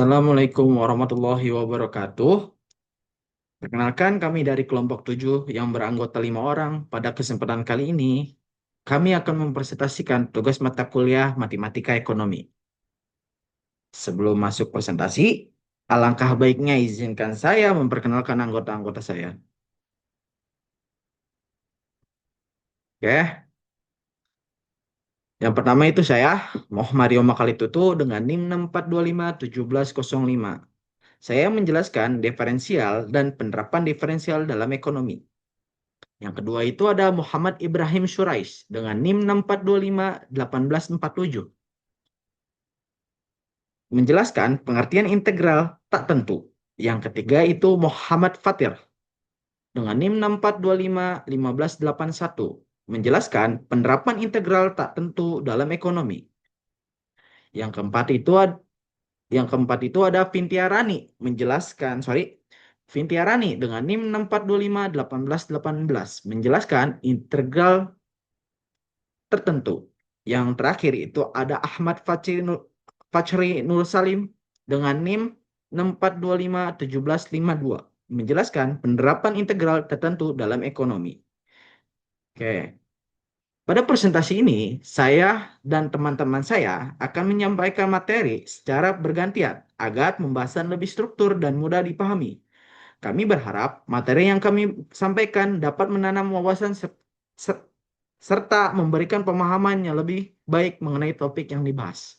Assalamualaikum warahmatullahi wabarakatuh. Perkenalkan kami dari kelompok 7 yang beranggota 5 orang. Pada kesempatan kali ini, kami akan mempresentasikan tugas mata kuliah Matematika Ekonomi. Sebelum masuk presentasi, alangkah baiknya izinkan saya memperkenalkan anggota-anggota saya. Oke, yang pertama itu saya, Mario Makalitutu dengan NIM 64251705. Saya menjelaskan diferensial dan penerapan diferensial dalam ekonomi. Yang kedua itu ada Muhammad Ibrahim Syurais dengan NIM 64251847. Menjelaskan pengertian integral tak tentu. Yang ketiga itu Muhammad Fatir dengan NIM 64251581. Menjelaskan penerapan integral tak tentu dalam ekonomi. Yang keempat itu ada Vintiarani dengan NIM 64251818 menjelaskan integral tertentu. Yang terakhir itu ada Ahmad Fachri Nur Salim dengan NIM 64251752 menjelaskan penerapan integral tertentu dalam ekonomi. Oke. Pada presentasi ini, saya dan teman-teman saya akan menyampaikan materi secara bergantian agar pembahasan lebih struktur dan mudah dipahami. Kami berharap materi yang kami sampaikan dapat menanam wawasan serta memberikan pemahaman yang lebih baik mengenai topik yang dibahas.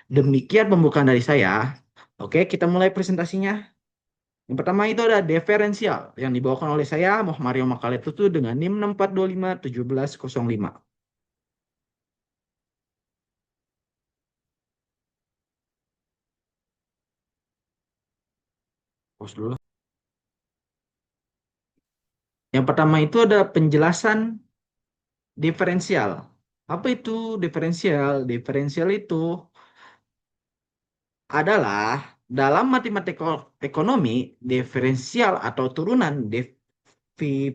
Demikian pembukaan dari saya. Oke, kita mulai presentasinya. Yang pertama itu ada diferensial yang dibawakan oleh saya, Mario Makalitutu dengan NIM 64251705. Pause dulu. Yang pertama itu ada penjelasan diferensial. Apa itu diferensial? Diferensial itu adalah dalam matematika ekonomi, diferensial atau turunan definitif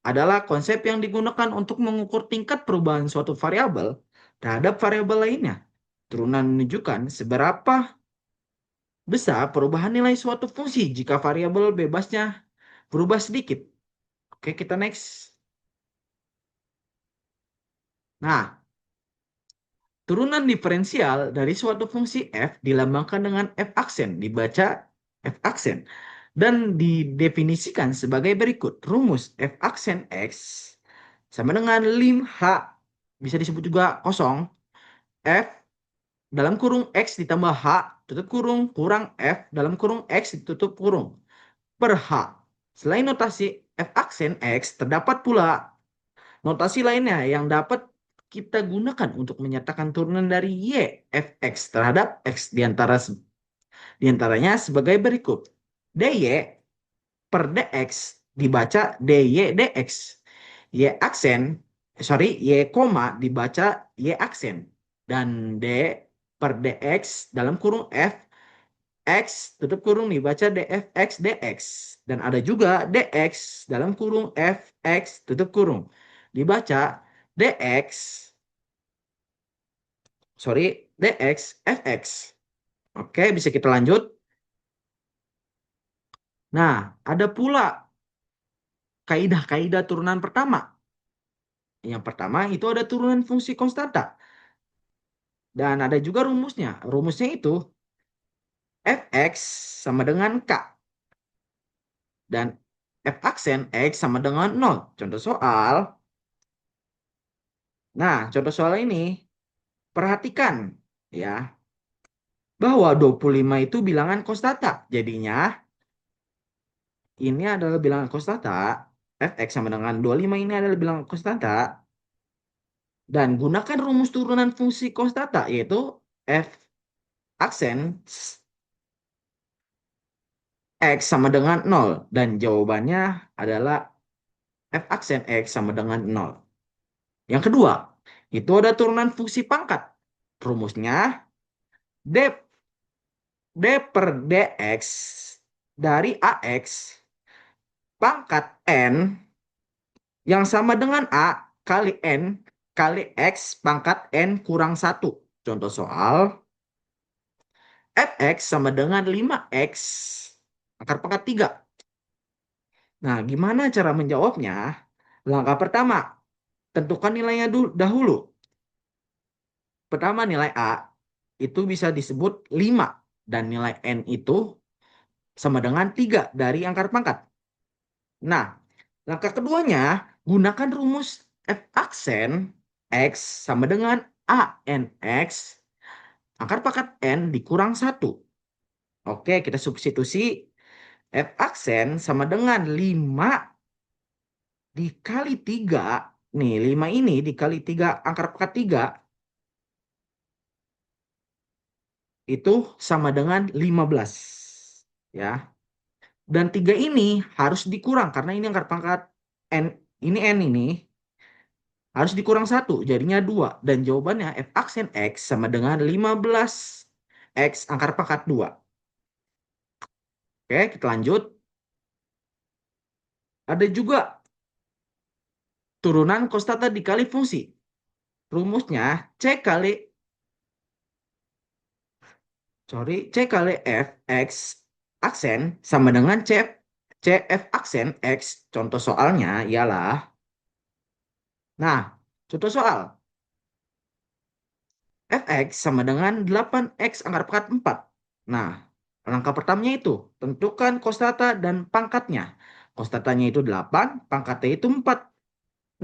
adalah konsep yang digunakan untuk mengukur tingkat perubahan suatu variabel terhadap variabel lainnya. Turunan menunjukkan seberapa besar perubahan nilai suatu fungsi jika variabel bebasnya berubah sedikit. Oke, kita next. Nah, turunan diferensial dari suatu fungsi f dilambangkan dengan f aksen, dibaca f aksen, dan didefinisikan sebagai berikut. Rumus f aksen x sama dengan lim h, bisa disebut juga kosong, f dalam kurung x ditambah h, tutup kurung, kurang f dalam kurung x ditutup kurung, per h. Selain notasi f aksen x, terdapat pula notasi lainnya yang dapat kita gunakan untuk menyatakan turunan dari y fx terhadap x diantaranya sebagai berikut. dy per dx dibaca dy dx. Y koma dibaca y aksen. Dan d per dx dalam kurung f x tutup kurung dibaca dfx dx. Dan ada juga dx dalam kurung fx tutup kurung dibaca dx dx fx. Oke, bisa kita lanjut. Nah, ada pula kaidah-kaidah turunan pertama. Yang pertama itu ada turunan fungsi konstanta. Dan ada juga rumusnya. Rumusnya itu fx sama dengan k. Dan f aksen x sama dengan 0. Contoh soal. Nah, contoh soal ini perhatikan ya bahwa 25 itu bilangan konstanta. Jadinya ini adalah bilangan konstanta. Fx sama dengan 25 ini adalah bilangan konstanta. Dan gunakan rumus turunan fungsi konstanta yaitu f aksen x sama dengan 0. Dan jawabannya adalah f aksen x sama dengan 0. Yang kedua, itu ada turunan fungsi pangkat. Rumusnya d, d per dx dari ax pangkat n yang sama dengan a kali n kali x pangkat n kurang 1. Contoh soal fx sama dengan 5x akar pangkat 3. Nah, gimana cara menjawabnya? Langkah pertama, tentukan nilainya dahulu. Pertama, nilai A itu bisa disebut 5 dan nilai N itu sama dengan 3 dari akar pangkat. Nah, langkah keduanya, gunakan rumus F aksen X sama dengan A N X akar pangkat N dikurang 1. Oke, kita substitusi F aksen sama dengan 5 dikali 3. Nih, 5 ini dikali 3 akar pangkat 3 itu sama dengan 15. Ya. Dan 3 ini harus dikurang karena ini akar pangkat N, ini N ini harus dikurang 1, jadinya 2. Dan jawabannya F aksen X sama dengan 15 X akar pangkat 2. Oke, kita lanjut. Ada juga turunan kostata dikali fungsi. Rumusnya C kali F X aksen sama dengan CF aksen X. Contoh soalnya ialah, nah, contoh soal fx sama dengan 8x akar pangkat 4. Nah, langkah pertamanya itu tentukan kostata dan pangkatnya. Kostatanya itu 8, pangkatnya itu 4.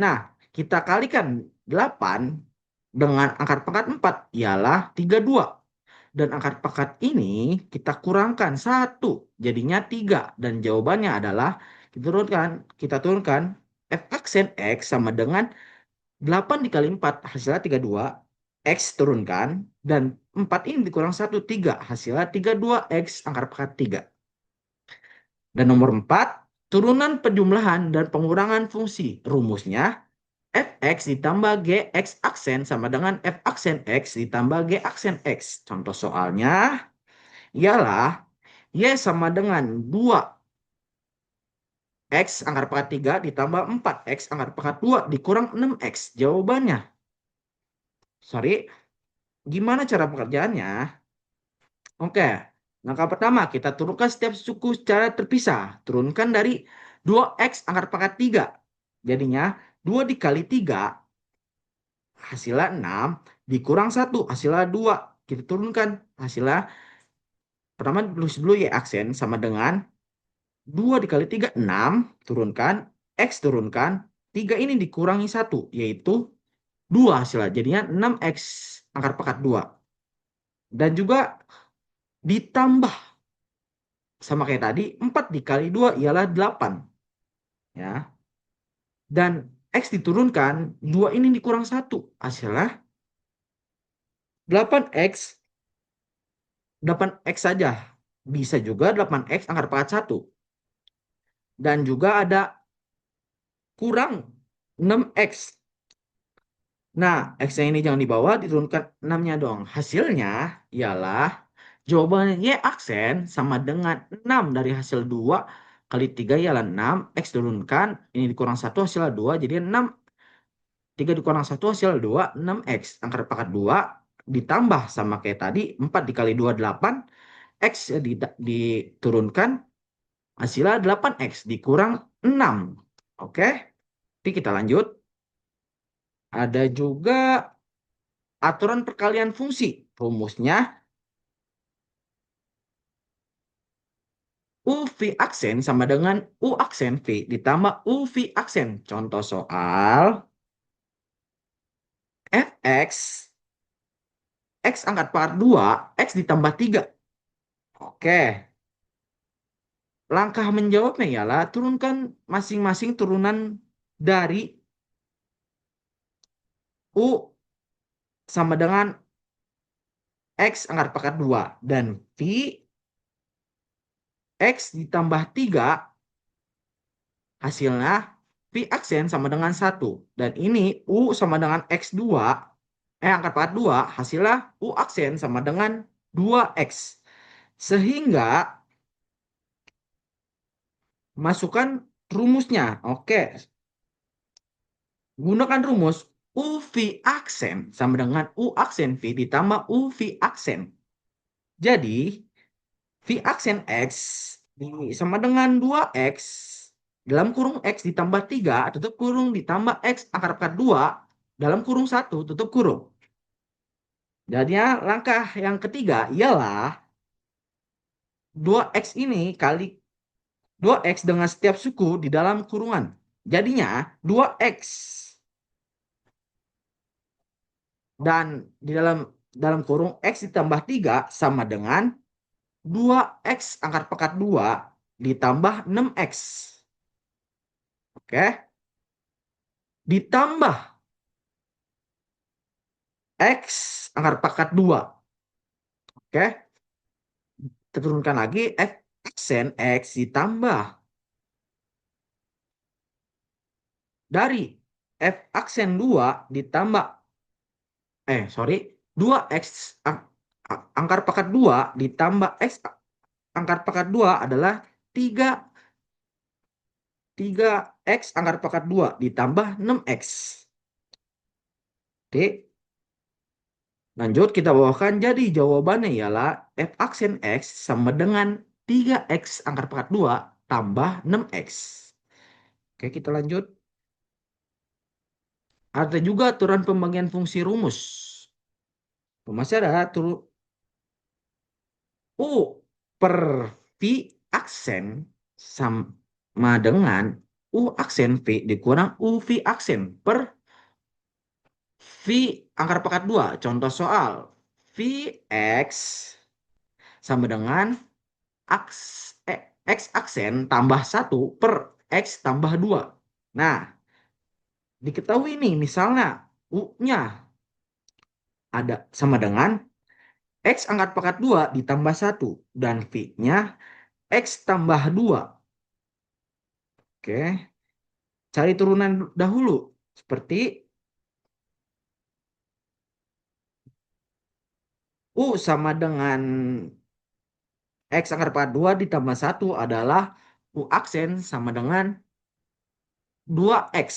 Nah, kita kalikan 8 dengan akar pangkat 4 ialah 32. Dan akar pangkat ini kita kurangkan 1, jadinya 3. Dan jawabannya adalah kita turunkan f aksen x sama dengan 8 dikali 4 hasilnya 32. X turunkan. Dan 4 ini dikurang 1, 3. Hasilnya 32 X akar pangkat 3. Dan nomor 4, turunan penjumlahan dan pengurangan fungsi. Rumusnya fx ditambah gx aksen sama dengan f aksen x ditambah g aksen x. Contoh soalnya ialah y sama dengan 2 X akar pangkat 3 ditambah 4 X akar pangkat 2 dikurang 6X. Jawabannya. Sorry, gimana cara pengerjaannya? Oke, langkah pertama kita turunkan setiap suku secara terpisah. Turunkan dari 2x akar pangkat 3. Jadinya 2 dikali 3 hasilnya 6 dikurang 1 hasilnya 2. Kita turunkan hasilnya, pertama tulis dulu y aksen sama dengan 2 dikali 3 6, turunkan x turunkan 3 ini dikurangi 1 yaitu 2 hasilnya. Jadinya 6x akar pangkat 2. Dan juga ditambah sama kayak tadi, 4 dikali 2 ialah 8. Ya. Dan X diturunkan, 2 ini dikurang 1. Hasilnya 8X, 8X saja. Bisa juga 8X angka pangkat 1. Dan juga ada kurang 6X. Nah, X-nya ini jangan dibawa, diturunkan 6-nya dong. Hasilnya ialah jawabannya Y aksen sama dengan 6 dari hasil 2 kali 3 ialah 6. X turunkan, ini dikurang 1 hasilnya 2. Jadi 6, 3 dikurang 1 hasil 2, 6X. Angka pangkat 2 ditambah sama kayak tadi, 4 dikali 2, 8. X diturunkan, hasilnya 8X dikurang 6. Oke, jadi kita lanjut. Ada juga aturan perkalian fungsi. Rumusnya U V aksen sama dengan U aksen V ditambah U V aksen. Contoh soal Fx, X angkat pangkat 2, X ditambah 3. Oke, langkah menjawabnya ialah turunkan masing-masing turunan dari U sama dengan X angkat pangkat 2 dan V X ditambah 3 hasilnya V aksen sama dengan 1. Dan ini U sama dengan X2, angkat pangkat 2 hasilnya U aksen sama dengan 2X. Sehingga masukkan rumusnya. Oke, gunakan rumus UV aksen sama dengan U aksen V ditambah UV aksen. Jadi, V aksen X sama dengan 2X dalam kurung X ditambah 3 tutup kurung ditambah X akar pangkat 2 dalam kurung 1 tutup kurung. Jadinya langkah yang ketiga ialah 2X ini kali 2X dengan setiap suku di dalam kurungan. Jadinya 2X dan di dalam kurung X ditambah 3 sama dengan 2X angkat pangkat 2 ditambah 6X. Oke. Ditambah X angkat pangkat 2. Oke. Kita turunkan lagi F aksen X ditambah dari F aksen 2 ditambah sorry 2X angkat pangkat 2 ditambah X angkat pangkat 2 adalah 3 3X angkat pangkat 2 ditambah 6X. Oke. Lanjut kita bawakan jadi jawabannya ialah F aksen X sama dengan 3X angkat pangkat 2 tambah 6X. Oke, kita lanjut. Ada juga aturan pembagian fungsi rumus. Rumusnya adalah U per V aksen sama dengan U aksen V dikurang U V aksen per V akar pangkat 2. Contoh soal. Vx sama dengan X aksen tambah 1 per X tambah 2. Nah, diketahui nih misalnya U-nya ada sama dengan X angkat pangkat 2 ditambah 1 dan V-nya X tambah 2. Oke, cari turunan dahulu. Seperti U sama dengan X angkat pangkat 2 ditambah 1 adalah U aksen sama dengan 2X.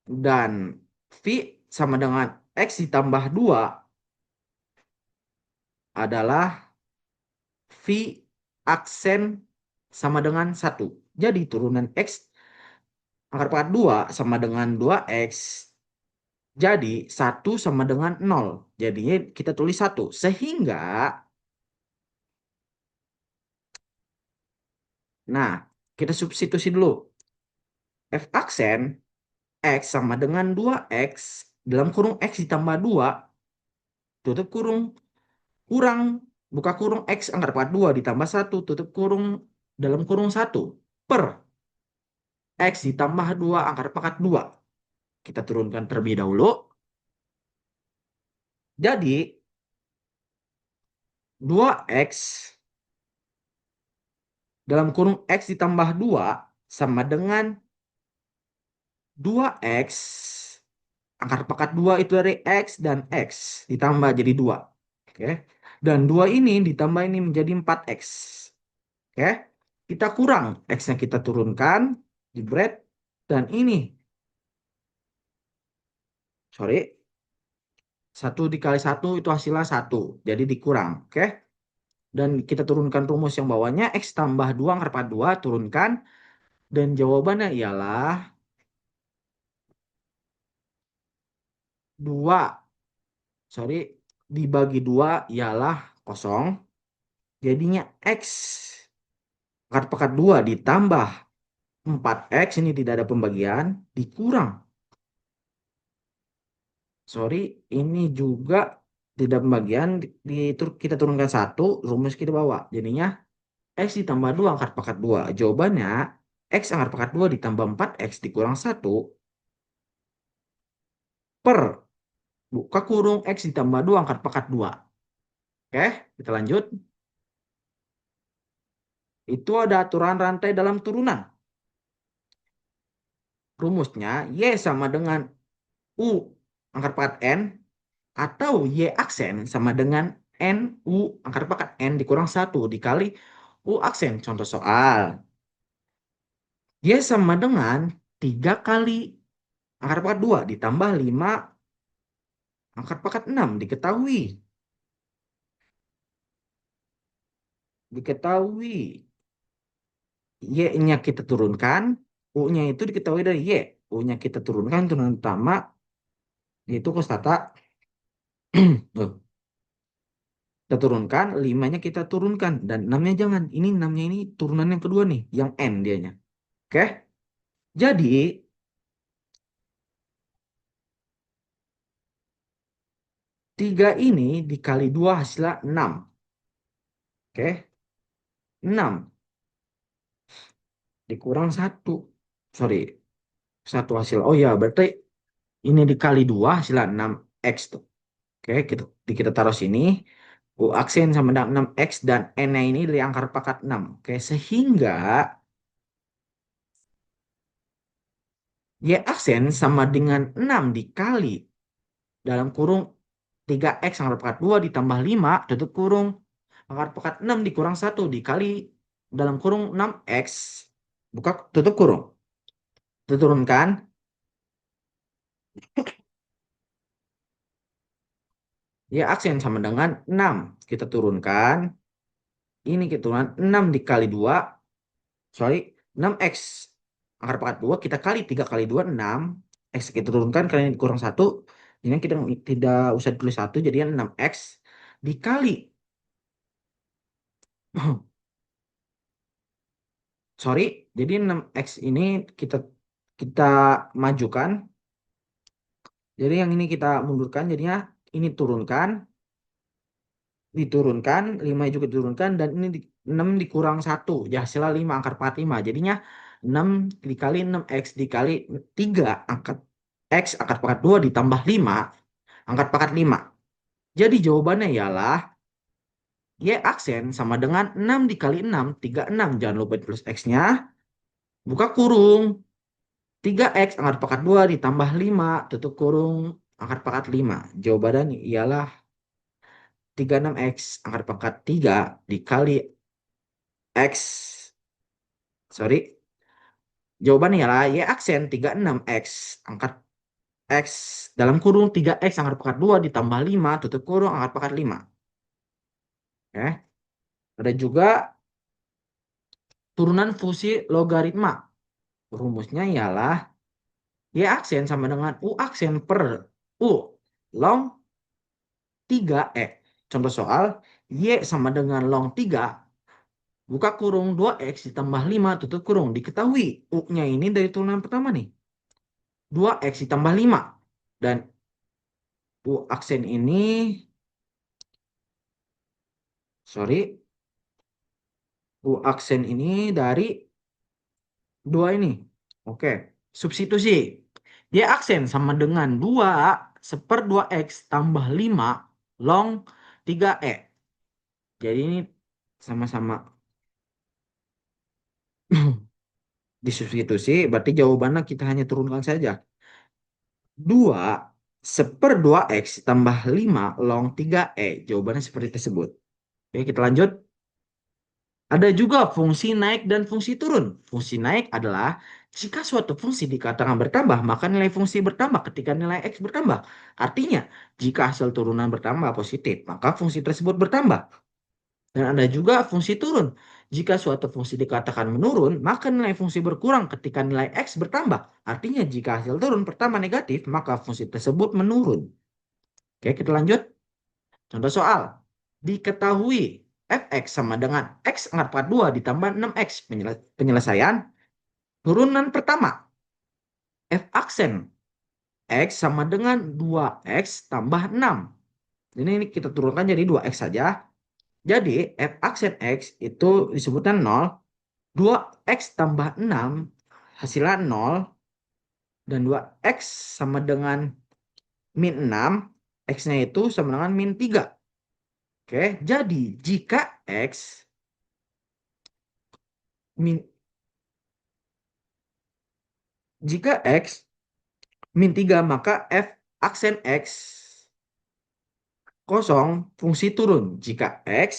Dan V sama dengan X ditambah 2 adalah V aksen sama dengan 1. Jadi turunan X angkat pangkat 2 sama dengan 2X. Jadi 1 sama dengan 0. Jadinya kita tulis 1. Sehingga, nah kita substitusi dulu. F aksen X sama dengan 2X dalam kurung X ditambah 2 tutup kurung kurang buka kurung X angkat pangkat 2 ditambah 1 tutup kurung dalam kurung 1 per X ditambah 2 angkat pangkat 2. Kita turunkan terlebih dahulu. Jadi 2X dalam kurung X ditambah 2 sama dengan 2X angkat pangkat 2 itu dari X dan X ditambah jadi 2. Oke. Dan 2 ini ditambah ini menjadi 4X. Oke. Kita kurang X-nya kita turunkan jebret dan ini sorry 1 dikali 1 itu hasilnya 1. Jadi dikurang. Oke. Dan kita turunkan rumus yang bawahnya X tambah 2 angka 2 turunkan. Dan jawabannya ialah 2. Sorry. Dibagi 2 ialah kosong. Jadinya X angka pangkat 2 ditambah 4X. Ini tidak ada pembagian. Dikurang. Sorry. Ini juga tidak pembagian. Kita turunkan 1. Rumus kita bawa. Jadinya X ditambah 2 angkat pangkat 2. Jawabannya X angkat pangkat 2 ditambah 4X dikurang 1 per buka kurung X ditambah 2 angkat pangkat 2. Oke, kita lanjut. Itu ada aturan rantai dalam turunan. Rumusnya Y sama dengan U angkat pangkat N atau Y aksen sama dengan NU angkat pangkat N dikurang 1 dikali U aksen. Contoh soal. Y sama dengan 3 kali angkat pangkat 2 ditambah 5 angkat pangkat 6 diketahui. diketahui Y-nya kita turunkan, U-nya itu diketahui dari Y. U-nya kita turunkan, turunan utama, yaitu kostata. Tuh, kita turunkan, 5-nya kita turunkan. Dan 6-nya jangan. Ini 6-nya ini turunan yang kedua nih, yang N dianya. Oke? Jadi, 3 ini dikali 2 hasilnya 6. Oke? 6 dikurang satu. Sorry, satu hasil. Oh ya, berarti ini dikali 2 hasilnya 6X tuh. Oke, kita taruh sini. U aksen sama dengan 6X dan N-nya ini dari angka pangkat 6. Oke, sehingga Y aksen sama dengan 6 dikali dalam kurung 3X angka pangkat 2 ditambah 5 tutup kurung angka pangkat 6 dikurang 1 dikali dalam kurung 6X buka tutup kurung. Diturunkan Y aksen sama dengan 6. Kita turunkan. Ini kita turunkan 6 dikali 2. Sorry, 6X. Akar pangkat 2 kita kali 3 kali 2 6. X kita turunkan karena ini kurang 1. Ini kita tidak usah ditulis 1. Jadi 6X dikali. Sorry, jadi 6X ini kita kita majukan. Jadi yang ini kita mundurkan. Jadinya ini turunkan. Diturunkan, 5 juga diturunkan, dan ini 6 dikurang 1, ya hasilnya 5, angka 45. Jadinya 6 dikali 6X dikali 3, angkat X, angkat pangkat 2 ditambah 5, angkat pangkat 5. Jadi jawabannya ialah Y aksen sama dengan 6 dikali 6, 36. Jangan lupa tulis X-nya. Buka kurung. 3X angkat pangkat 2 ditambah 5, tutup kurung, angkat pangkat 5. Jawabannya ialah 36X angkat pangkat 3 dikali X. Sorry. Jawabannya ialah Y aksen 36X angkat X dalam kurung 3X angkat pangkat 2 ditambah 5 tutup kurung angkat pangkat 5. Oke. Ada juga turunan fungsi logaritma. Rumusnya ialah Y aksen sama dengan U aksen per U long 3E. Contoh soal Y sama dengan long 3 buka kurung 2X ditambah 5 tutup kurung. Diketahui U-nya ini dari turunan pertama nih. 2X ditambah 5. Dan U aksen ini, sorry, U aksen ini dari 2 ini. Oke, substitusi. Y aksen sama dengan 2 seper 2X tambah 5 long 3E. Jadi ini sama-sama disubstitusi, berarti jawabannya kita hanya turunkan saja. 2 seper 2X tambah 5 long 3E. Jawabannya seperti tersebut. Oke, kita lanjut. Ada juga fungsi naik dan fungsi turun. Fungsi naik adalah jika suatu fungsi dikatakan bertambah, maka nilai fungsi bertambah ketika nilai X bertambah. Artinya, jika hasil turunan bertambah positif, maka fungsi tersebut bertambah. Dan ada juga fungsi turun. Jika suatu fungsi dikatakan menurun, maka nilai fungsi berkurang ketika nilai X bertambah. Artinya, jika hasil turun pertama negatif, maka fungsi tersebut menurun. Oke, kita lanjut. Contoh soal. Diketahui fx sama dengan x angkat pangkat 2 ditambah 6x. Penyelesaian. Turunan pertama. F aksen x sama dengan 2x tambah 6. Ini kita turunkan jadi 2x saja. Jadi f aksen x itu disebutkan 0. 2x tambah 6 hasilnya 0. Dan 2x sama dengan min 6. X-nya itu sama dengan min 3. Oke, jadi jika X min jika X min 3 maka F aksen X kosong fungsi turun. Jika X,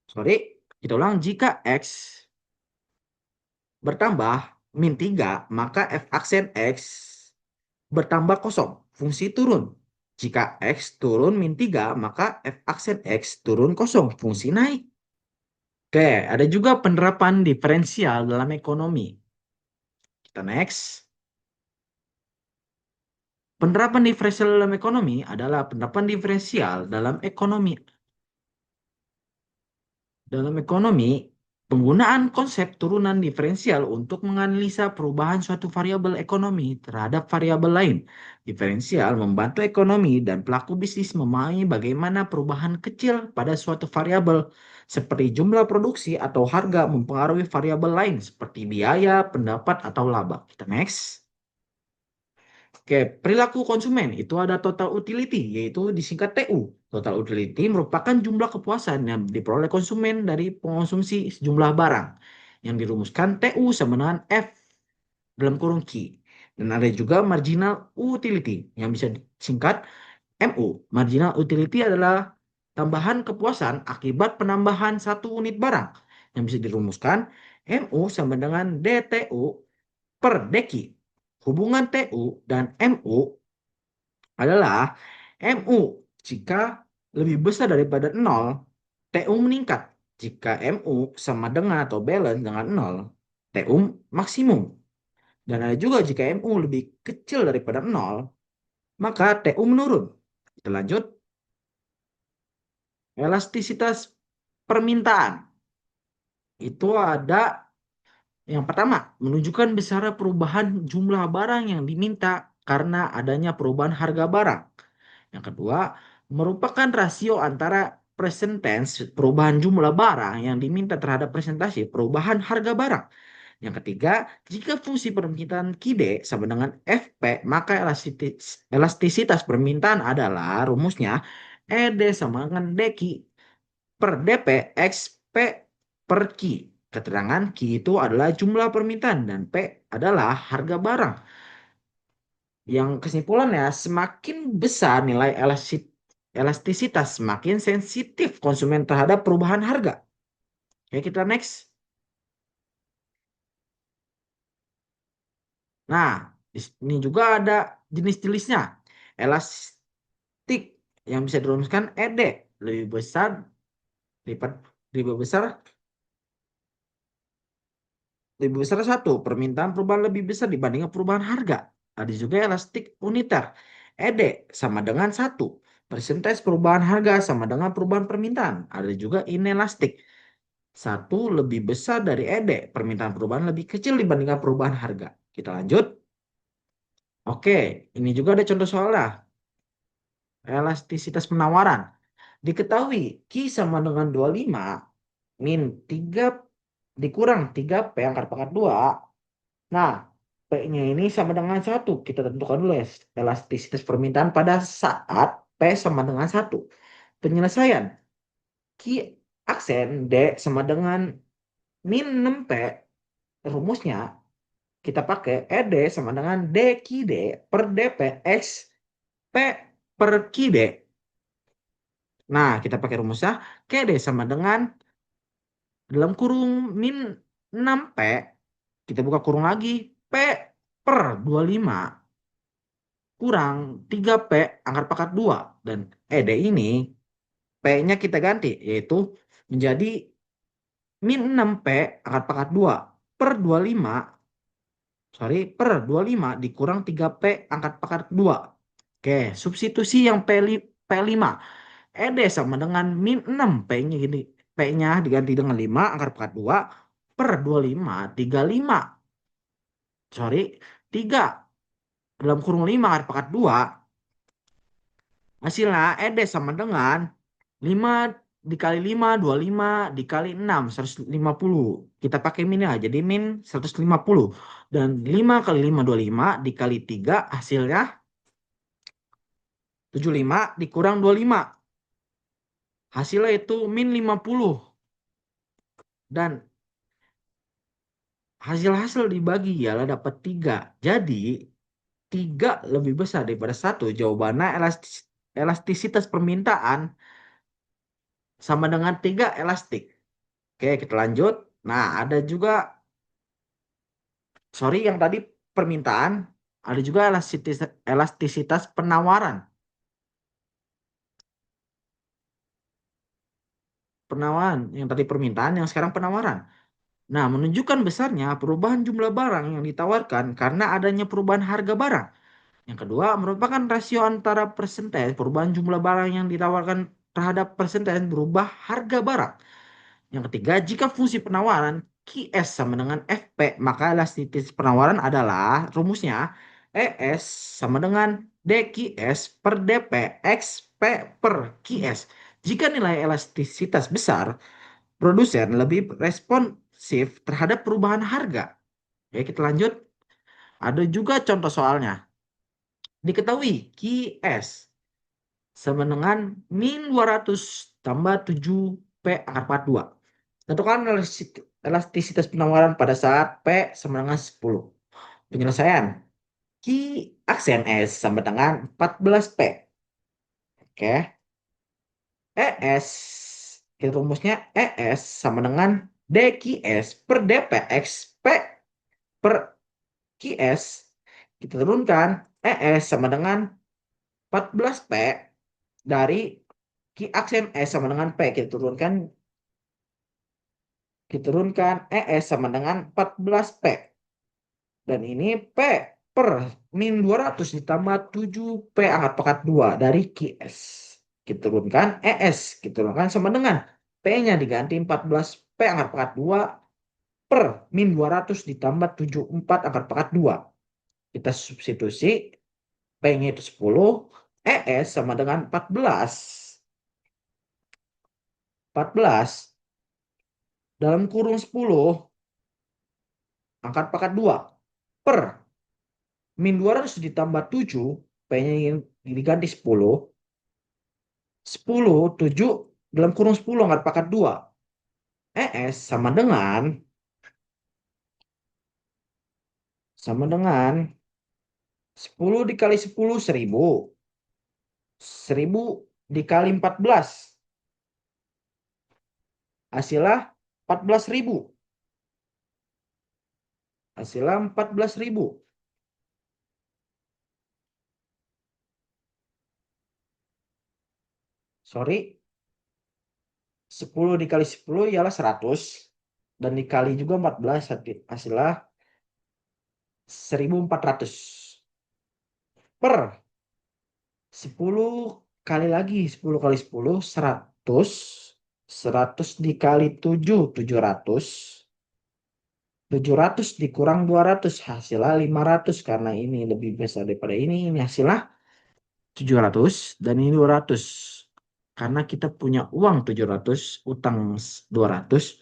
sorry, kita ulang, jika X bertambah min 3 maka F aksen X bertambah kosong fungsi turun. Jika X turun min 3, maka F aksen X turun kosong, fungsi naik. Oke, ada juga penerapan diferensial dalam ekonomi. Kita next. Penerapan diferensial dalam ekonomi adalah penerapan diferensial dalam ekonomi. Dalam ekonomi, penggunaan konsep turunan diferensial untuk menganalisa perubahan suatu variabel ekonomi terhadap variabel lain. Diferensial membantu ekonomi dan pelaku bisnis memahami bagaimana perubahan kecil pada suatu variabel seperti jumlah produksi atau harga mempengaruhi variabel lain seperti biaya, pendapat, atau laba. Kita next. Oke, perilaku konsumen itu ada total utility, yaitu disingkat TU. Total utility merupakan jumlah kepuasan yang diperoleh konsumen dari pengonsumsi sejumlah barang. Yang dirumuskan TU sama dengan F dalam kurung Q. Dan ada juga marginal utility yang bisa disingkat MU. Marginal utility adalah tambahan kepuasan akibat penambahan satu unit barang. Yang bisa dirumuskan MU sama dengan DTU per deki. Hubungan TU dan MU adalah MU jika lebih besar daripada 0, TU meningkat. Jika MU sama dengan atau balance dengan 0, TU maksimum. Dan ada juga jika MU lebih kecil daripada 0, maka TU menurun. Kita lanjut. Elastisitas permintaan. Itu ada yang pertama, menunjukkan besar perubahan jumlah barang yang diminta karena adanya perubahan harga barang. Yang kedua, merupakan rasio antara presentase perubahan jumlah barang yang diminta terhadap presentasi perubahan harga barang. Yang ketiga, jika fungsi permintaan KIDE sama dengan FP, maka elastisitas permintaan adalah rumusnya ED sama dengan DQ per DP X P per Q. Keterangan Q itu adalah jumlah permintaan dan P adalah harga barang. Yang kesimpulannya, semakin besar nilai elastisitas, semakin sensitif konsumen terhadap perubahan harga. Oke, kita next. Nah, di sini juga ada jenis-jenisnya. Elastik yang bisa dirumuskan ED lebih besar lipat lebih besar satu, permintaan perubahan lebih besar dibandingkan perubahan harga. Ada juga elastik uniter. ED sama dengan satu. Persentase perubahan harga sama dengan perubahan permintaan. Ada juga inelastik. Satu lebih besar dari ED. Permintaan perubahan lebih kecil dibandingkan perubahan harga. Kita lanjut. Oke, ini juga ada contoh soalnya. Elastisitas penawaran. Diketahui Q sama dengan 25 min 3 dikurang 3P angkat pangkat 2. Nah, P-nya ini sama dengan satu. Kita tentukan dulu ya elastisitas permintaan pada saat P sama dengan satu. Penyelesaian. Q aksen D sama dengan min 6P. Rumusnya kita pakai ED sama dengan DQD per DP X P per QD. Nah, kita pakai rumusnya QD sama dengan dalam kurung min 6P. Kita buka kurung lagi. P per 25 kurang 3P angkat pangkat 2. Dan ED ini P-nya kita ganti, yaitu menjadi min 6P angkat pangkat 2 per 25, sorry, per 25 dikurang 3P angkat pangkat 2. Oke, substitusi yang P5. ED sama dengan min 6, P-nya gini, P-nya diganti dengan 5 angkat pangkat 2 per 25, 35. Sorry, 3 dalam kurung 5 angkat pangkat 2. Hasilnya ED sama dengan 5 dikali 5, 25 dikali 6, 150. Kita pakai min ya, jadi min 150. Dan 5 kali 5, 25 dikali 3 hasilnya 75 dikurang 25. Hasilnya itu min 50. Dan hasil-hasil dibagi ialah dapat 3. Jadi 3 lebih besar daripada 1. Jawabannya elastisitas permintaan sama dengan 3 elastik. Oke, kita lanjut. Nah, ada juga, sorry, yang tadi permintaan, ada juga elastisitas penawaran. penawaran, yang tadi permintaan, yang sekarang penawaran. Nah, menunjukkan besarnya perubahan jumlah barang yang ditawarkan karena adanya perubahan harga barang. Yang kedua, merupakan rasio antara persentase perubahan jumlah barang yang ditawarkan terhadap persentase berubah harga barang. Yang ketiga, jika fungsi penawaran QS sama dengan FP, maka elastisitas penawaran adalah rumusnya ES sama dengan DQS per DP X P per QS. Jika nilai elastisitas besar, produsen lebih responsif terhadap perubahan harga. Oke, kita lanjut. Ada juga contoh soalnya. Diketahui QS sama dengan min 200 tambah 7P akar pangkat 2. Tentukan elastisitas penawaran pada saat P sama dengan 10. Penyelesaian. Q aksen S sama dengan 14P. Oke. ES. Itu rumusnya ES sama dengan DQS per DPX P per QS. Kita turunkan ES sama dengan 14P dari Q aksen S sama dengan P. Kita turunkan ES sama dengan 14P. Dan ini P per min 200 ditambah 7P angkat pangkat 2 dari QS. Kita turunkan ES. Kita turunkan sama dengan P-nya diganti 14P angkat pangkat 2 per min 200 ditambah 74 angkat pangkat 2. Kita substitusi P-nya itu 10. ES sama dengan 14. 14 dalam kurung 10 angkat pangkat 2 per min 200 ditambah 7, P-nya diganti 10. 10, 7 dalam kurung 10 angkat pangkat 2. ES sama dengan 10 dikali 10 1000. 1000 dikali 14. Hasilnya 14.000. Hasilnya 14.000. Sorry, 10 dikali 10 ialah 100. Dan dikali juga 14, hasilnya 1400. Per 10 kali lagi, 10 kali 10, 100. 100 dikali 7, 700. 700 dikurang 200, hasilnya 500. Karena ini lebih besar daripada ini hasilnya 700 dan ini 200. Karena kita punya uang 700, utang 200,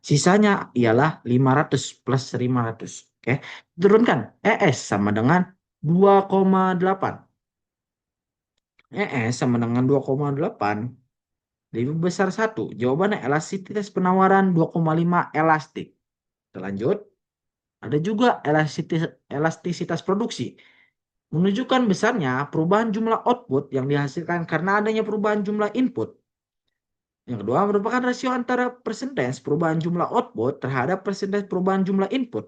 sisanya ialah 500 plus 500. Oke, turunkan ES sama dengan 2,8. ES sama dengan 2,8 lebih besar 1. Jawabannya elastisitas penawaran 2,5 elastik. Kita lanjut. Ada juga elastisitas produksi. Menunjukkan besarnya perubahan jumlah output yang dihasilkan karena adanya perubahan jumlah input. Yang kedua merupakan rasio antara persentase perubahan jumlah output terhadap persentase perubahan jumlah input.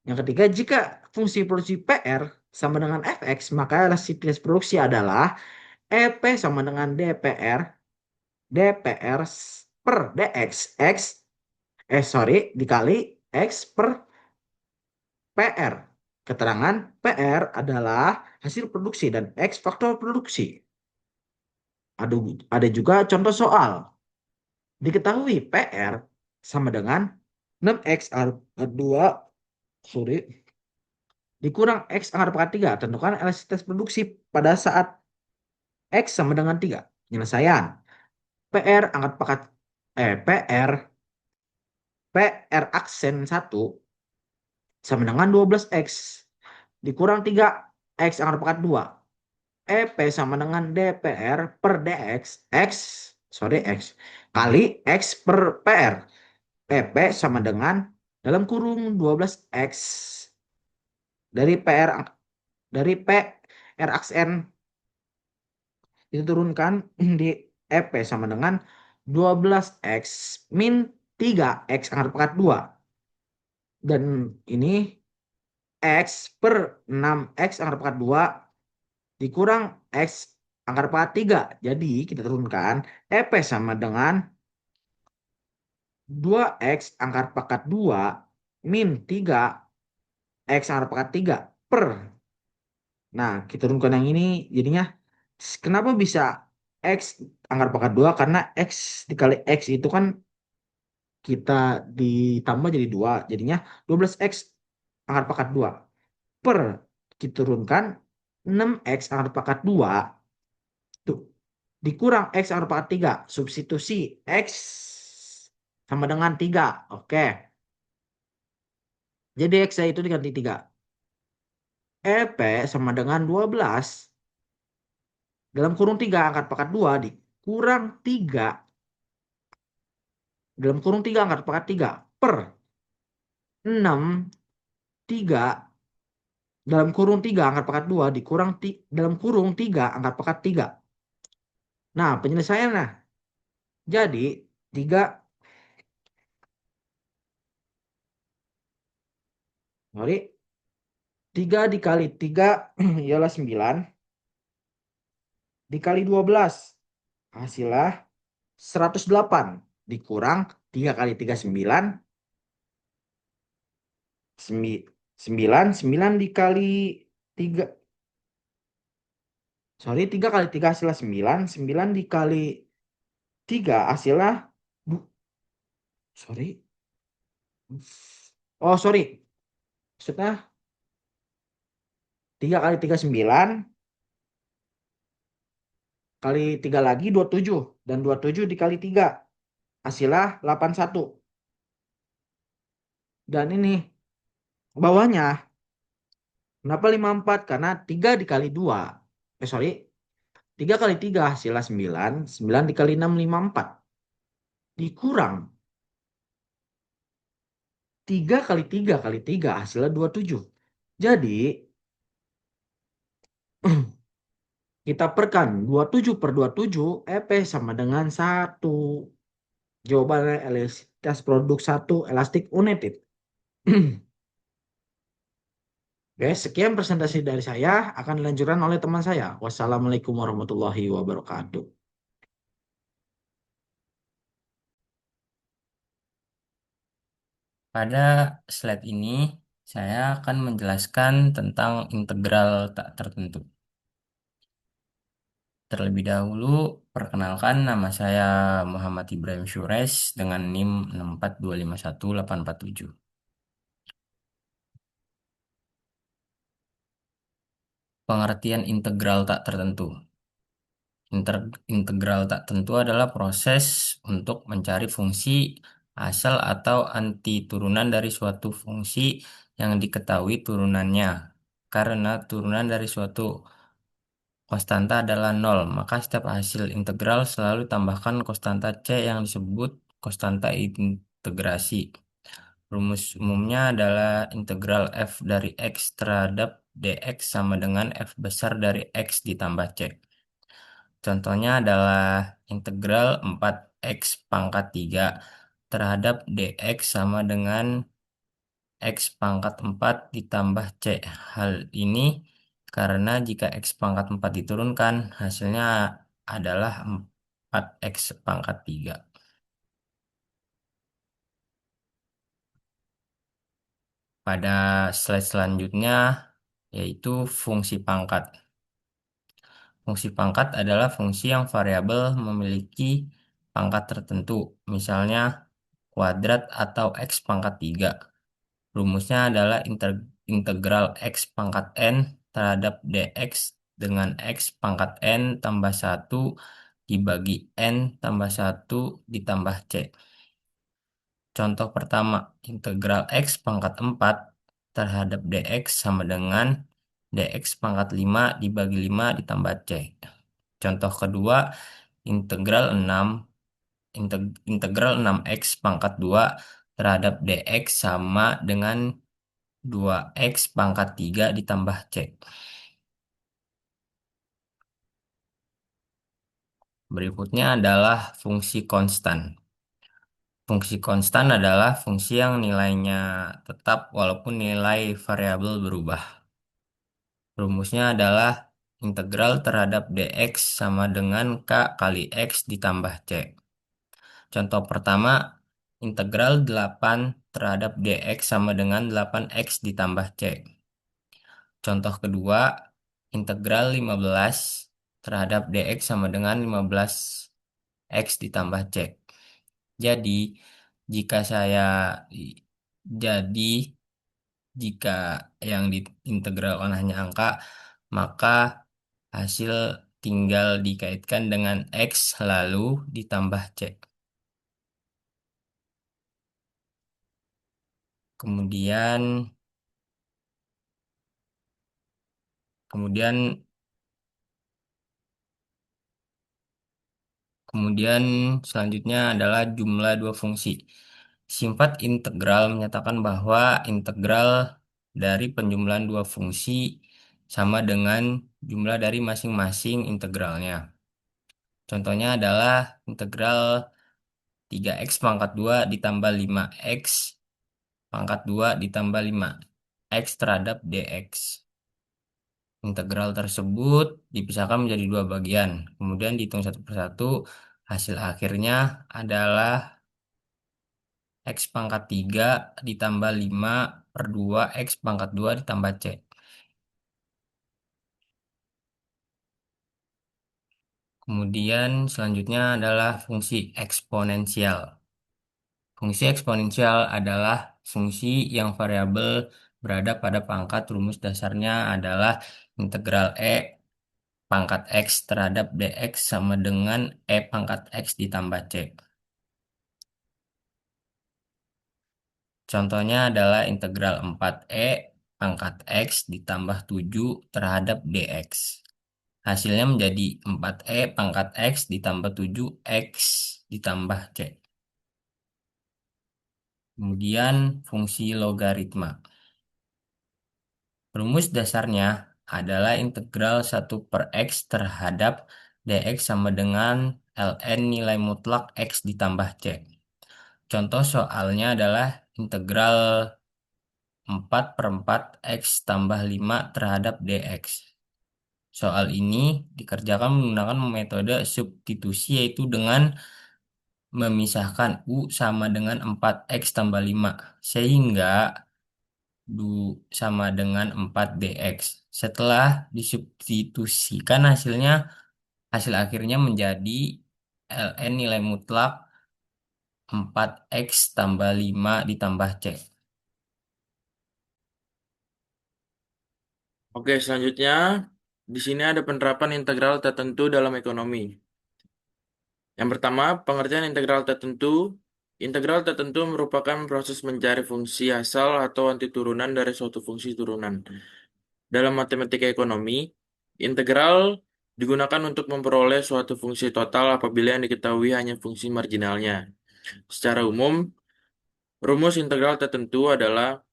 Yang ketiga, jika fungsi produksi PR sama dengan Fx, maka elastisitas produksi adalah EP sama dengan dpr per dx, dikali x per PR. Keterangan PR adalah hasil produksi dan X faktor produksi. Ada juga contoh soal. Diketahui PR sama dengan 6X angka 2, sorry, dikurang X angka pangkat 3. Tentukan elastisitas produksi pada saat X sama dengan 3. Penyelesaian. PR angkat pangkat PR aksen 1 sama dengan 12X dikurang 3X angka pangkat 2. EP sama dengan DPR per DX X kali X per PR. EP sama dengan dalam kurung 12X dari PR aksen itu turunkan di EP sama dengan 12X min 3X angkat pangkat 2. Dan ini X per 6X angkat pangkat 2 dikurang X angka pangkat 3. Jadi kita turunkan EP sama dengan 2x angka pangkat 2 min 3 x angka pangkat 3 per. Nah, kita turunkan yang ini jadinya kenapa bisa x angka pangkat 2? Karena x dikali x itu kan kita ditambah jadi 2. Jadinya 12x angka pangkat 2 per kita turunkan 6x angka pangkat 2 tuh dikurang x angka pangkat 3. Substitusi x sama dengan 3. Oke. Jadi x itu diganti 3. EP sama dengan 12 dalam kurung 3 angkat pangkat 2 dikurang 3 dalam kurung 3 angkat pangkat 3 per 6 3 dalam kurung 3 angkat pangkat 2 dikurang dalam kurung 3 angkat pangkat 3. Nah, penyelesaian nah. Jadi 3 sorry, 3 dikali 3 ialah 9 dikali 12 hasilnya 108 dikurang 3 kali 3 9 9 9 dikali 3 sorry 3 kali 3 hasilnya 9 9 dikali 3 hasilnya sorry, oh sorry, maksudnya 3 kali 3 9 kali 3 lagi 27 dan 27 dikali 3 hasilnya 81. Dan ini bawahnya kenapa 54? Karena 3 dikali 2 sorry, 3 kali 3 hasilnya 9 9 dikali 6 54 dikurang 3 kali 3 kali 3 hasilnya 27. Jadi kita perkan 27 per 27 EP sama dengan 1. Jawabannya elastisitas produk 1 elastik united. Oke, sekian presentasi dari saya. Akan dilanjutkan oleh teman saya. Wassalamualaikum warahmatullahi wabarakatuh. Pada slide ini, saya akan menjelaskan tentang integral tak tertentu. Terlebih dahulu, perkenalkan nama saya Muhammad Ibrahim Syures dengan NIM 64251,847. Pengertian integral tak tertentu. Integral tak tentu adalah proses untuk mencari fungsi asal atau anti turunan dari suatu fungsi yang diketahui turunannya. Karena turunan dari suatu konstanta adalah nol, maka setiap hasil integral selalu tambahkan konstanta C yang disebut konstanta integrasi. Rumus umumnya adalah integral f dari x terhadap dx sama dengan f besar dari x ditambah C. Contohnya adalah integral 4x pangkat 3 terhadap dx sama dengan x pangkat 4 ditambah C. Hal ini karena jika x pangkat 4 diturunkan, hasilnya adalah 4x pangkat 3. Pada slide selanjutnya, yaitu fungsi pangkat. Fungsi pangkat adalah fungsi yang variabel memiliki pangkat tertentu, misalnya kuadrat atau x pangkat 3. Rumusnya adalah integral x pangkat n terhadap dx dengan x pangkat n tambah 1 dibagi n tambah 1 ditambah c. Contoh pertama, integral x pangkat 4 terhadap dx sama dengan dx pangkat 5 dibagi 5 ditambah c. Contoh kedua, integral 6 integral 6x pangkat 2 terhadap dx sama dengan 2x pangkat 3 ditambah C. Berikutnya adalah fungsi konstan. Fungsi konstan adalah fungsi yang nilainya tetap walaupun nilai variabel berubah. Rumusnya adalah integral terhadap dx sama dengan k kali x ditambah c. Contoh pertama, integral 8 terhadap dx sama dengan 8x ditambah c. Contoh kedua, integral 15 terhadap dx sama dengan 15x ditambah c. Jadi, jika saya jadi jika yang diintegralkan hanya angka, maka hasil tinggal dikaitkan dengan x lalu ditambah c. Kemudian kemudian kemudian selanjutnya adalah jumlah dua fungsi. Sifat integral menyatakan bahwa integral dari penjumlahan dua fungsi sama dengan jumlah dari masing-masing integralnya. Contohnya adalah integral 3x pangkat 2 ditambah 5x pangkat 2 ditambah 5x terhadap dx. Integral tersebut dipisahkan menjadi dua bagian. Kemudian dihitung satu persatu. Hasil akhirnya adalah x pangkat 3 ditambah 5 per 2 x pangkat 2 ditambah c. Kemudian selanjutnya adalah fungsi eksponensial. Fungsi eksponensial adalah fungsi yang variabel berada pada pangkat. Rumus dasarnya adalah integral e pangkat x terhadap dx sama dengan e pangkat x ditambah c. Contohnya adalah integral 4e pangkat x ditambah 7 terhadap dx. Hasilnya menjadi 4e pangkat x ditambah 7x ditambah c. Kemudian fungsi logaritma. Rumus dasarnya adalah integral 1 per x terhadap dx sama dengan ln nilai mutlak x ditambah c. Contoh soalnya adalah integral 4/4 x tambah 5 terhadap dx. Soal ini dikerjakan menggunakan metode substitusi yaitu dengan memisahkan u sama dengan 4x tambah 5 sehingga du sama dengan 4 dx. Setelah disubstitusikan hasil akhirnya menjadi ln nilai mutlak 4x tambah 5 ditambah c. Oke, selanjutnya di sini ada penerapan integral tertentu dalam ekonomi. Yang pertama, pengertian integral tertentu. Integral tertentu merupakan proses mencari fungsi asal atau antiturunan dari suatu fungsi turunan. Dalam matematika ekonomi, integral digunakan untuk memperoleh suatu fungsi total apabila yang diketahui hanya fungsi marginalnya. Secara umum, rumus integral tertentu adalah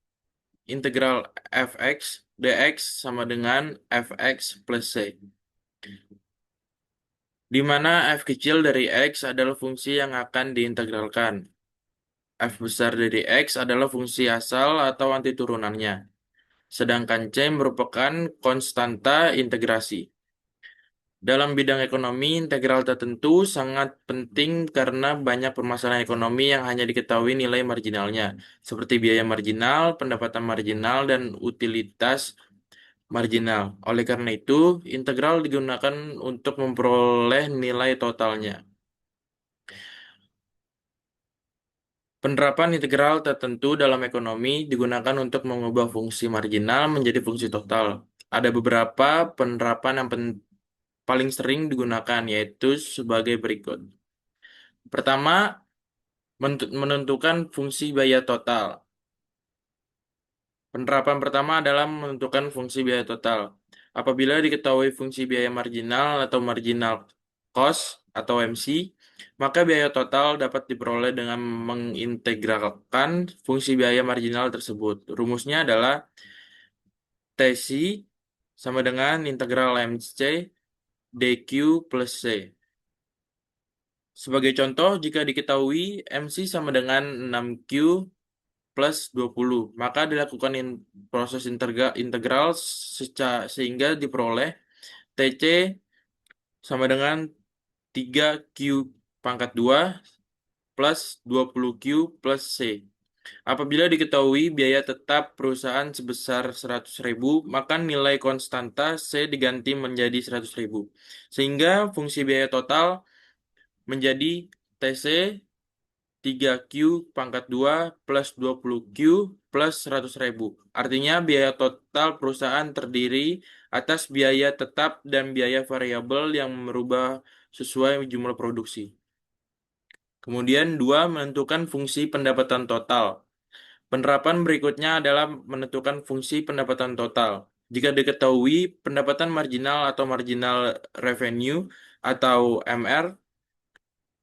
integral fx dx sama dengan fx plus c, di mana f kecil dari x adalah fungsi yang akan diintegralkan. F besar dari x adalah fungsi asal atau antiturunannya, sedangkan c merupakan konstanta integrasi. Dalam bidang ekonomi, integral tertentu sangat penting karena banyak permasalahan ekonomi yang hanya diketahui nilai marginalnya, seperti biaya marginal, pendapatan marginal, dan utilitas marginal. Oleh karena itu, integral digunakan untuk memperoleh nilai totalnya. Penerapan integral tertentu dalam ekonomi digunakan untuk mengubah fungsi marginal menjadi fungsi total. Ada beberapa penerapan yang paling sering digunakan, yaitu sebagai berikut. Pertama, menentukan fungsi biaya total. Penerapan pertama adalah menentukan fungsi biaya total. Apabila diketahui fungsi biaya marginal atau marginal cost atau MC, maka biaya total dapat diperoleh dengan mengintegralkan fungsi biaya marginal tersebut. Rumusnya adalah TC sama dengan integral MC dQ plus C. Sebagai contoh, jika diketahui MC sama dengan 6Q plus 20, maka dilakukan proses integral sehingga diperoleh TC sama dengan 3Q pangkat 2 plus 20Q plus C. Apabila diketahui biaya tetap perusahaan sebesar 100.000, maka nilai konstanta C diganti menjadi 100.000. Sehingga fungsi biaya total menjadi TC 3Q pangkat 2 plus 20Q plus 100.000. Artinya biaya total perusahaan terdiri atas biaya tetap dan biaya variabel yang merubah sesuai jumlah produksi. Kemudian 2, menentukan fungsi pendapatan total. Penerapan berikutnya adalah menentukan fungsi pendapatan total. Jika diketahui pendapatan marginal atau marginal revenue atau MR,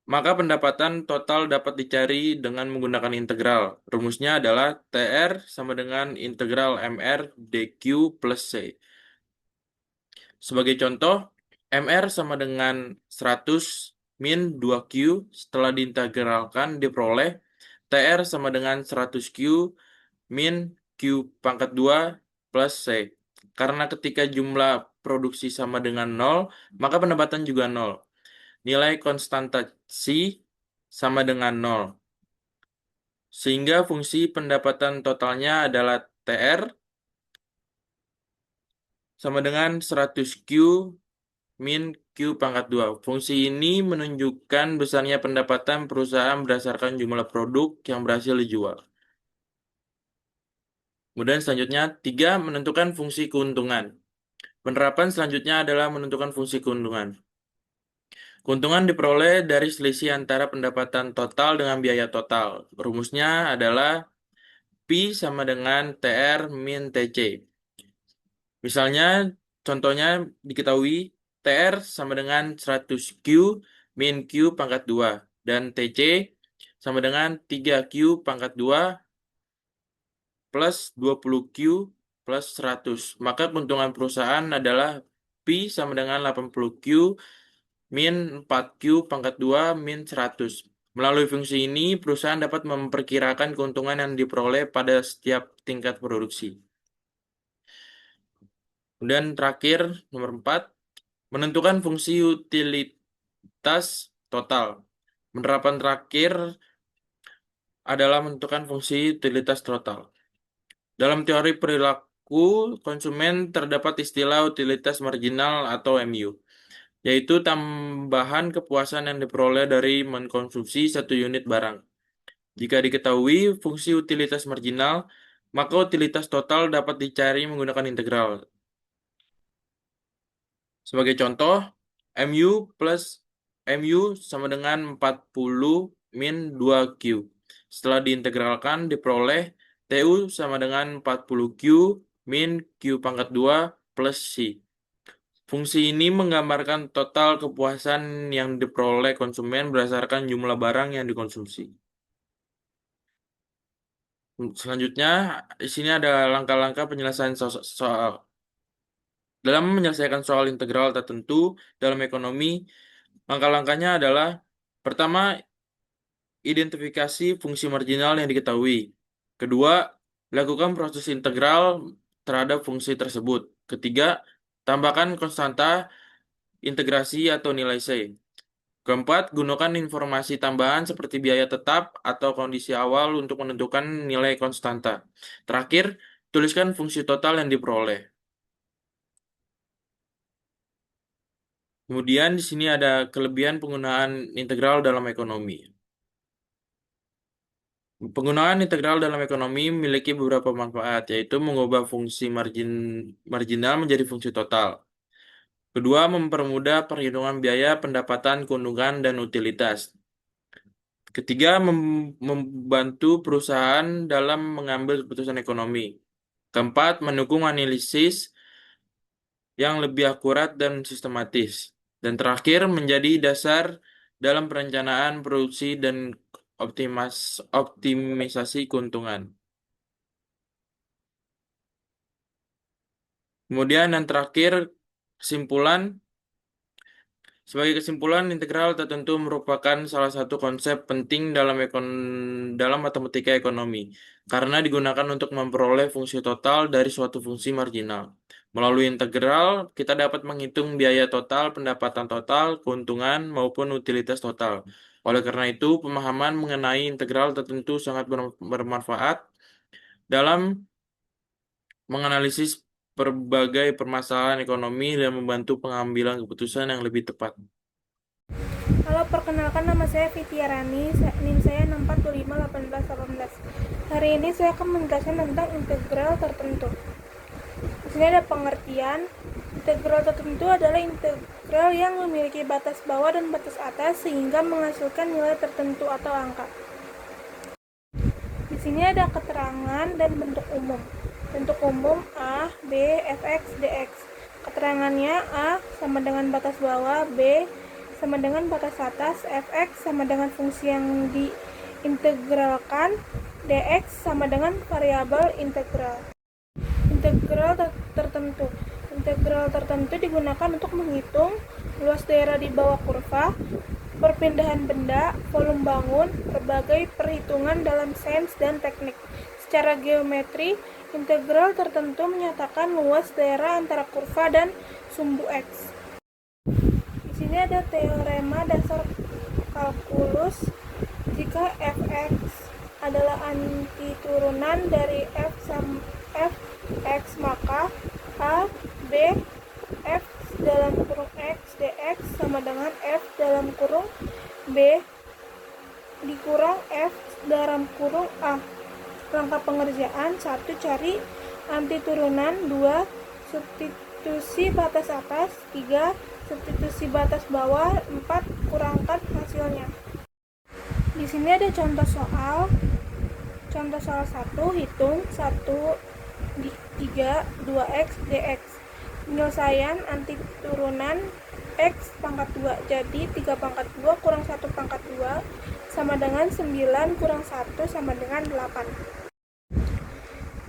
maka pendapatan total dapat dicari dengan menggunakan integral. Rumusnya adalah TR sama dengan integral MR dQ plus C. Sebagai contoh, MR sama dengan 100 min 2Q setelah diintegralkan diperoleh TR sama dengan 100Q min Q pangkat 2 plus C. Karena ketika jumlah produksi sama dengan 0, maka pendapatan juga 0. Nilai konstanta C sama dengan 0. Sehingga fungsi pendapatan totalnya adalah TR sama dengan 100Q min Q pangkat 2. Fungsi ini menunjukkan besarnya pendapatan perusahaan berdasarkan jumlah produk yang berhasil dijual. Kemudian selanjutnya, 3, menentukan fungsi keuntungan. Penerapan selanjutnya adalah menentukan fungsi keuntungan. Keuntungan diperoleh dari selisih antara pendapatan total dengan biaya total. Rumusnya adalah P sama dengan TR min TC. Misalnya, contohnya diketahui TR sama dengan 100Q min Q pangkat 2 dan TC sama dengan 3Q pangkat 2 plus 20Q plus 100. Maka keuntungan perusahaan adalah P sama dengan 80Q min 4Q pangkat 2 min 100. Melalui fungsi ini, perusahaan dapat memperkirakan keuntungan yang diperoleh pada setiap tingkat produksi. Kemudian terakhir, nomor 4, menentukan fungsi utilitas total. Penerapan terakhir adalah menentukan fungsi utilitas total. Dalam teori perilaku konsumen terdapat istilah utilitas marginal atau MU, yaitu tambahan kepuasan yang diperoleh dari mengkonsumsi satu unit barang. Jika diketahui fungsi utilitas marginal, maka utilitas total dapat dicari menggunakan integral. Sebagai contoh, MU plus MU sama dengan 40 min 2Q. Setelah diintegralkan, diperoleh TU sama dengan 40Q min Q pangkat 2 plus C. Fungsi ini menggambarkan total kepuasan yang diperoleh konsumen berdasarkan jumlah barang yang dikonsumsi. Selanjutnya, di sini ada langkah-langkah penyelesaian soal. Dalam menyelesaikan soal integral tertentu dalam ekonomi, langkah-langkahnya adalah pertama, identifikasi fungsi marginal yang diketahui. Kedua, lakukan proses integral terhadap fungsi tersebut. Ketiga, tambahkan konstanta integrasi atau nilai C. Keempat, gunakan informasi tambahan seperti biaya tetap atau kondisi awal untuk menentukan nilai konstanta. Terakhir, tuliskan fungsi total yang diperoleh. Kemudian di sini ada kelebihan penggunaan integral dalam ekonomi. Penggunaan integral dalam ekonomi memiliki beberapa manfaat, yaitu mengubah fungsi marginal menjadi fungsi total. Kedua, mempermudah perhitungan biaya, pendapatan, keuntungan, dan utilitas. Ketiga, membantu perusahaan dalam mengambil keputusan ekonomi. Keempat, mendukung analisis yang lebih akurat dan sistematis. Dan terakhir, menjadi dasar dalam perencanaan produksi dan optimisasi keuntungan. Kemudian yang terakhir, kesimpulan. Sebagai kesimpulan, integral tertentu merupakan salah satu konsep penting dalam matematika ekonomi, karena digunakan untuk memperoleh fungsi total dari suatu fungsi marginal. Melalui integral, kita dapat menghitung biaya total, pendapatan total, keuntungan, maupun utilitas total. Oleh karena itu, pemahaman mengenai integral tertentu sangat bermanfaat dalam menganalisis berbagai permasalahan ekonomi dan membantu pengambilan keputusan yang lebih tepat. Halo, perkenalkan nama saya Fitiarani, NIM saya 6451818. Hari ini saya akan menjelaskan tentang integral tertentu. Di sini ada pengertian. Integral tertentu adalah integral yang memiliki batas bawah dan batas atas sehingga menghasilkan nilai tertentu atau angka. Di sini ada keterangan dan bentuk umum. Bentuk umum A, B, Fx, Dx. Keterangannya A sama dengan batas bawah, B sama dengan batas atas, Fx sama dengan fungsi yang diintegralkan, Dx sama dengan variabel integral. Integral tertentu. Integral tertentu digunakan untuk menghitung luas daerah di bawah kurva, perpindahan benda, volume bangun, berbagai perhitungan dalam sains dan teknik. Secara geometri, integral tertentu menyatakan luas daerah antara kurva dan sumbu X. Di sini ada teorema dasar kalkulus. Jika Fx adalah antiturunan dari Fx, maka A, B, F dalam kurung X dx sama dengan F dalam kurung B dikurang F dalam kurung A. Langkah pengerjaan: 1. Cari antiturunan. 2. Substitusi batas atas. 3. Substitusi batas bawah. 4. Kurangkan hasilnya. Di sini ada contoh soal. Contoh soal 1, hitung 1 3 2x dx. Penyelesaian antiturunan x pangkat 2. Jadi 3 pangkat 2 kurang 1 pangkat 2 sama dengan 9 kurang 1 sama dengan 8.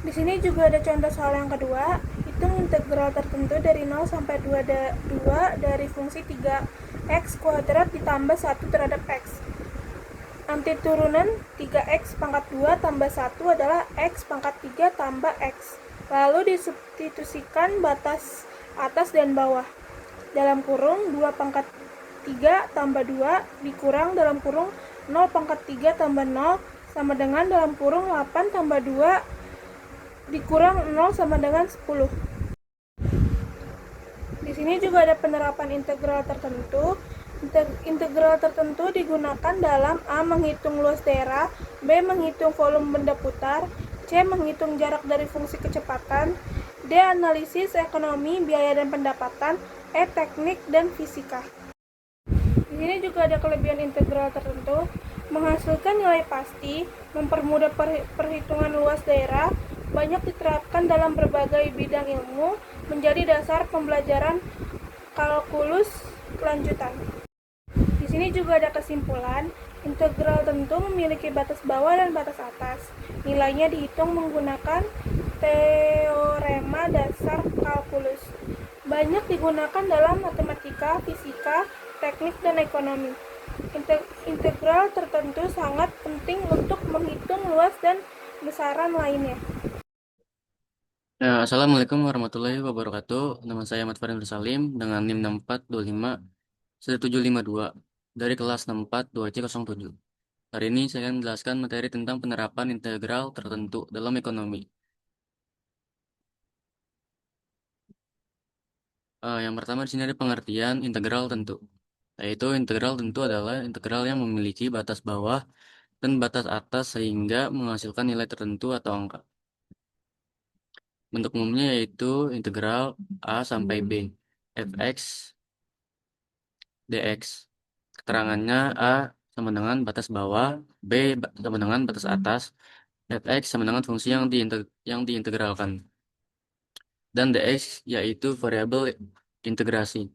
Di sini juga ada contoh soal yang kedua. Hitung integral tertentu dari 0 sampai 2 dari fungsi 3x kuadrat ditambah 1 terhadap x. Antiturunan 3x pangkat 2 tambah 1 adalah x pangkat 3 tambah x. Lalu disubstitusikan batas atas dan bawah. Dalam kurung 2 pangkat 3 tambah 2 dikurang dalam kurung 0 pangkat 3 tambah 0 sama dengan dalam kurung 8 tambah 2 dikurang 0 sama dengan 10. Di sini juga ada penerapan integral tertentu. Integral tertentu digunakan dalam A. Menghitung luas daerah, B. Menghitung volume benda putar, C. Menghitung jarak dari fungsi kecepatan, D. Analisis ekonomi, biaya dan pendapatan, E. Teknik dan fisika. Di sini juga ada kelebihan integral tertentu: menghasilkan nilai pasti, mempermudah perhitungan luas daerah, banyak diterapkan dalam berbagai bidang ilmu, menjadi dasar pembelajaran kalkulus lanjutan. Di sini juga ada kesimpulan. Integral tentu memiliki batas bawah dan batas atas. Nilainya dihitung menggunakan teorema dasar kalkulus. Banyak digunakan dalam matematika, fisika, teknik, dan ekonomi. Integral tertentu sangat penting untuk menghitung luas dan besaran lainnya. Assalamualaikum warahmatullahi wabarakatuh. Nama saya Ahmad Farid Salim dengan NIM 64251752 dari kelas 642C07. Hari ini saya akan menjelaskan materi tentang penerapan integral tertentu dalam ekonomi. Yang pertama di sini ada pengertian integral tentu. Yaitu integral tentu adalah integral yang memiliki batas bawah dan batas atas sehingga menghasilkan nilai tertentu atau angka. Bentuk umumnya yaitu integral A sampai B fx dx. Keterangannya A sama dengan batas bawah, B sama dengan batas atas, fx sama dengan fungsi yang diintegralkan, dan dx yaitu variabel integrasi.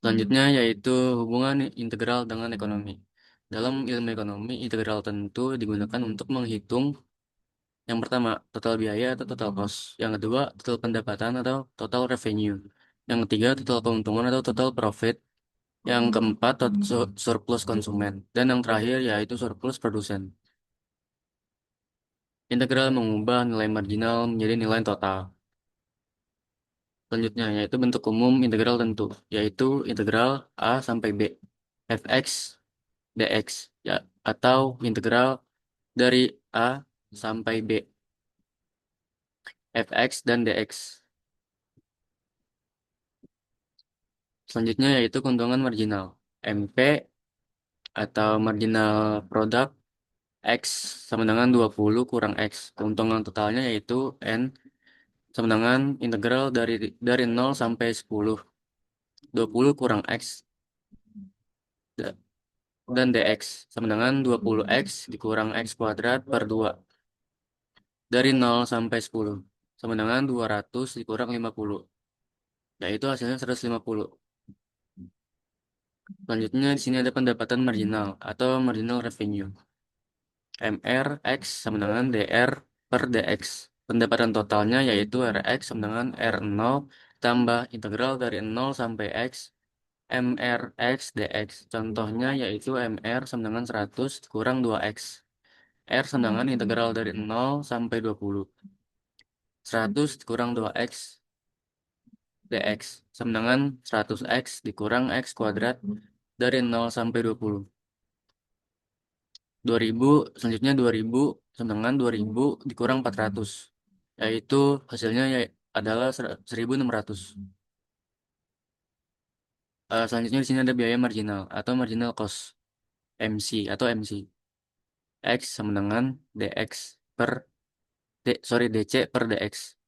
Selanjutnya yaitu hubungan integral dengan ekonomi. Dalam ilmu ekonomi, integral tentu digunakan untuk menghitung yang pertama, total biaya atau total cost. Yang kedua, total pendapatan atau total revenue. Yang ketiga, total keuntungan atau total profit. Yang keempat, surplus konsumen. Dan yang terakhir yaitu surplus produsen. Integral mengubah nilai marginal menjadi nilai total. Selanjutnya yaitu bentuk umum integral tentu, yaitu integral A sampai B fx dx, ya, atau integral dari A sampai B fx dan dx. Selanjutnya yaitu keuntungan marginal, MP atau marginal produk X sama dengan 20 kurang X. Keuntungan totalnya yaitu N sama dengan integral dari 0 sampai 10. 20 kurang X da- dan dx sama dengan 20x dikurang X kuadrat per 2. Dari 0 sampai 10 sama dengan 200 dikurang 50. Yaitu hasilnya 150. Selanjutnya di sini ada pendapatan marginal atau marginal revenue. MR X sama dengan DR per DX. Pendapatan totalnya yaitu RX sama dengan R0 tambah integral dari 0 sampai X MR X DX. Contohnya yaitu MR sama dengan 100 kurang 2X. R sama dengan integral dari 0 sampai 20. 100 kurang 2X DX sama dengan 100X dikurang X kuadrat dari 0 sampai 20. 2000, selanjutnya 2000 sama dengan 2000 dikurang 400, yaitu hasilnya adalah 1600. Selanjutnya di sini ada biaya marginal atau marginal cost MC atau MC. X sama dengan dx per dc per dx.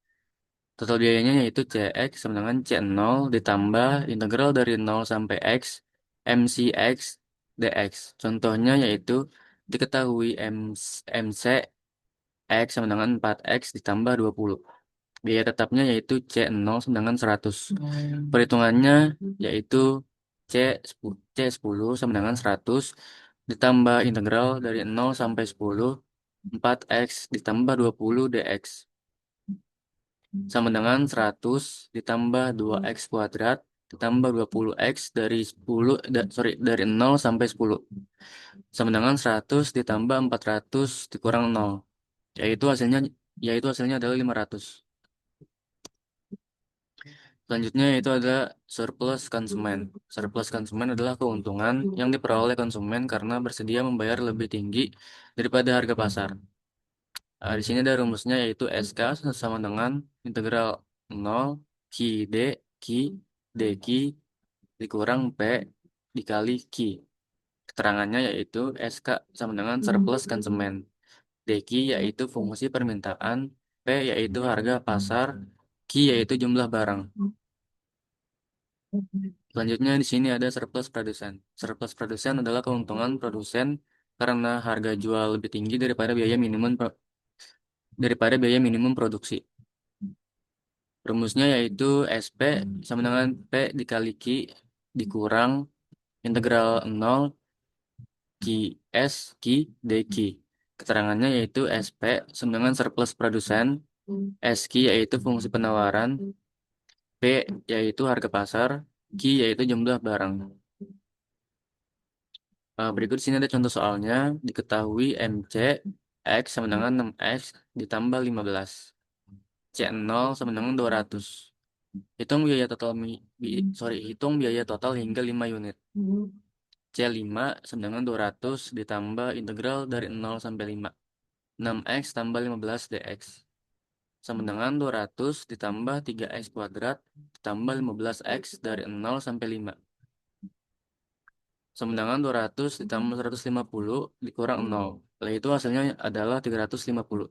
Total biayanya yaitu cx sama dengan c0 ditambah integral dari 0 sampai x mcx dx. Contohnya yaitu diketahui mc X sama dengan 4X ditambah 20. Biaya tetapnya yaitu C0 sama dengan 100. Perhitungannya yaitu C10 sama dengan 100 ditambah integral dari 0 sampai 10 4X ditambah 20 dx sama dengan 100 ditambah 2X kuadrat ditambah 20X dari 10 dari 0 sampai 10 sama dengan 100 ditambah 400 dikurang 0, yaitu hasilnya adalah 500. Selanjutnya itu ada surplus konsumen. Surplus konsumen adalah keuntungan yang diperoleh konsumen karena bersedia membayar lebih tinggi daripada harga pasar. Di sini ada rumusnya yaitu SK sama dengan integral 0 Q D Q DQ dikurang P dikali Q. Keterangannya yaitu SK sama dengan surplus konsumen. DQ yaitu fungsi permintaan, P yaitu harga pasar, Q yaitu jumlah barang. Selanjutnya di sini ada surplus produsen. Surplus produsen adalah keuntungan produsen karena harga jual lebih tinggi daripada biaya minimum produksi. Rumusnya yaitu SP sama dengan P dikali Q dikurang integral 0 QS Q DQ. Keterangannya yaitu SP sama dengan surplus produsen, SQ yaitu fungsi penawaran, P yaitu harga pasar, Q yaitu jumlah barang. Berikut sini ada contoh soalnya. Diketahui MC X sama dengan 6X ditambah 15. C0 sama dengan 200. Hitung biaya total hingga 5 unit. C5 sama dengan 200 ditambah integral dari 0 sampai 5. 6X tambah 15 dx sama dengan 200 ditambah 3X kuadrat ditambah 15X dari 0 sampai 5. Sama dengan 200 ditambah 150 dikurang 0. Oleh itu hasilnya adalah 350.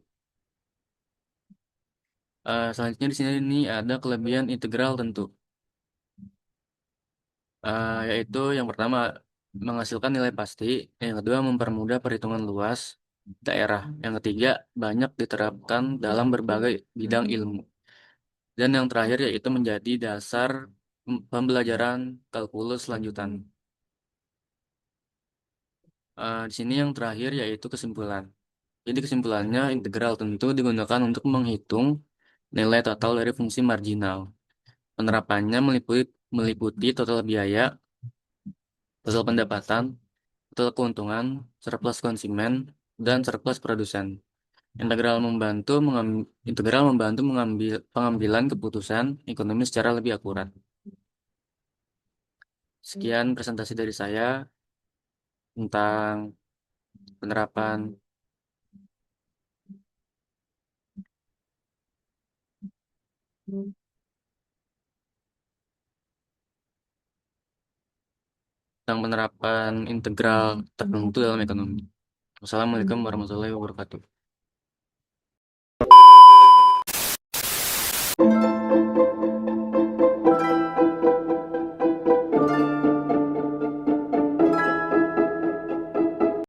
Selanjutnya di sini ini ada kelebihan integral tentu. Yaitu yang pertama menghasilkan nilai pasti, yang kedua mempermudah perhitungan luas daerah, yang ketiga banyak diterapkan dalam berbagai bidang ilmu, dan yang terakhir yaitu menjadi dasar pembelajaran kalkulus lanjutan. Di sini yang terakhir yaitu kesimpulan. Jadi kesimpulannya integral tentu digunakan untuk menghitung nilai total dari fungsi marginal. Penerapannya meliputi total biaya, total pendapatan, total keuntungan, surplus konsumen, dan surplus produsen. Integral membantu mengambil pengambilan keputusan ekonomi secara lebih akurat. Sekian presentasi dari saya tentang penerapan integral tertentu dalam ekonomi. Wassalamualaikum warahmatullahi wabarakatuh.